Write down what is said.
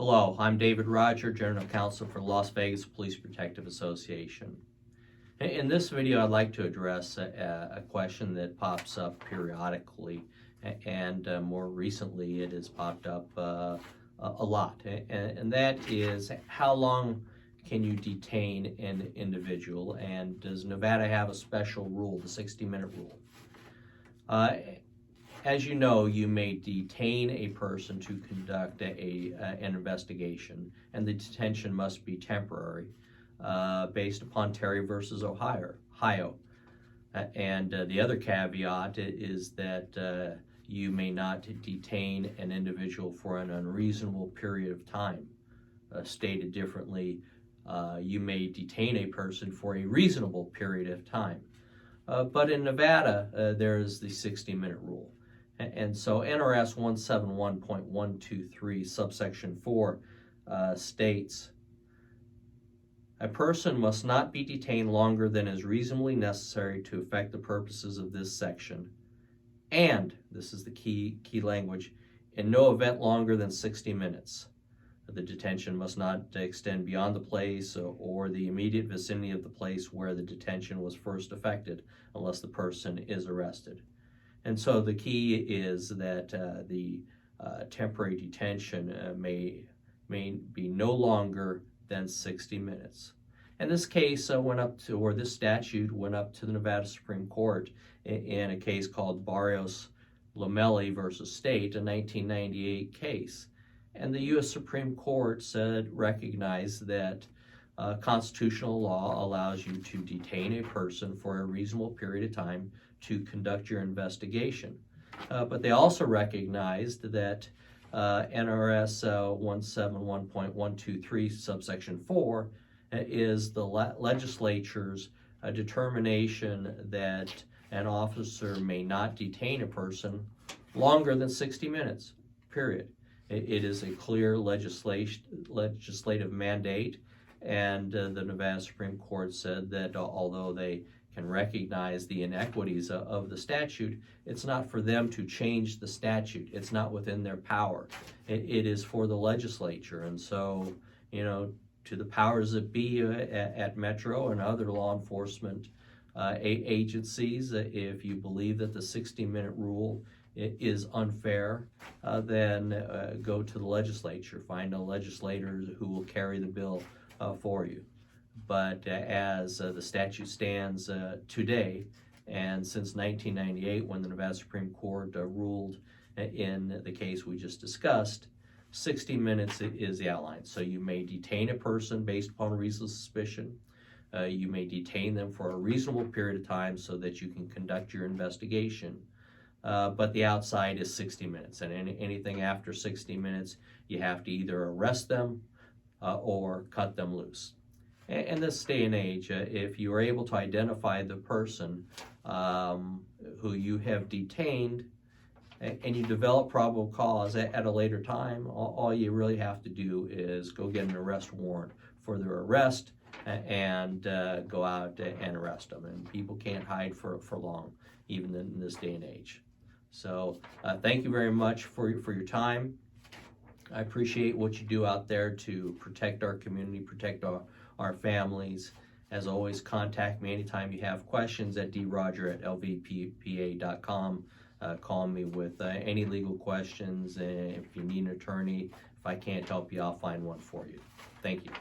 Hello, I'm David Roger, General Counsel for Las Vegas Police Protective Association. In this video, I'd like to address a question that pops up periodically, and more recently it has popped up a lot, and that is, how long can you detain an individual, and does Nevada have a special rule, the 60-minute rule? As you know, you may detain a person to conduct an investigation, and the detention must be temporary, based upon Terry versus Ohio. And the other caveat is that you may not detain an individual for an unreasonable period of time. Stated differently, you may detain a person for a reasonable period of time. But in Nevada, there is the 60-minute rule. And so NRS 171.123 subsection 4 states, a person must not be detained longer than is reasonably necessary to effect the purposes of this section, and, this is the key language, in no event longer than 60 minutes. The detention must not extend beyond the place or the immediate vicinity of the place where the detention was first effected, unless the person is arrested. And so the key is that the temporary detention may be no longer than 60 minutes. And this case this statute went up to the Nevada Supreme Court in a case called Barrios Lomelli versus State, a 1998 case. And the U.S. Supreme Court recognized that constitutional law allows you to detain a person for a reasonable period of time to conduct your investigation. But they also recognized that NRS 171.123 subsection 4 is the legislature's determination that an officer may not detain a person longer than 60 minutes, period. It is a clear legislative mandate, and the Nevada Supreme Court said that although they can recognize the inequities of the statute, it's not for them to change the statute. It's not within their power. It is for the legislature. And so, to the powers that be at Metro and other law enforcement agencies, if you believe that the 60-minute rule is unfair, then go to the legislature. Find a legislator who will carry the bill for you. But as the statute stands today, and since 1998, when the Nevada Supreme Court ruled in the case we just discussed, 60 minutes is the outline. So you may detain a person based upon reasonable suspicion. You may detain them for a reasonable period of time so that you can conduct your investigation. But the outside is 60 minutes, and anything after 60 minutes, you have to either arrest them or cut them loose. In this day and age, if you are able to identify the person who you have detained and you develop probable cause at a later time, all you really have to do is go get an arrest warrant for their arrest and go out and arrest them. And people can't hide for long, even in this day and age. So thank you very much for your time. I appreciate what you do out there to protect our community, protect our families. As always, contact me anytime you have questions at droger@lvppa.com. Call me with any legal questions. If you need an attorney, if I can't help you, I'll find one for you. Thank you.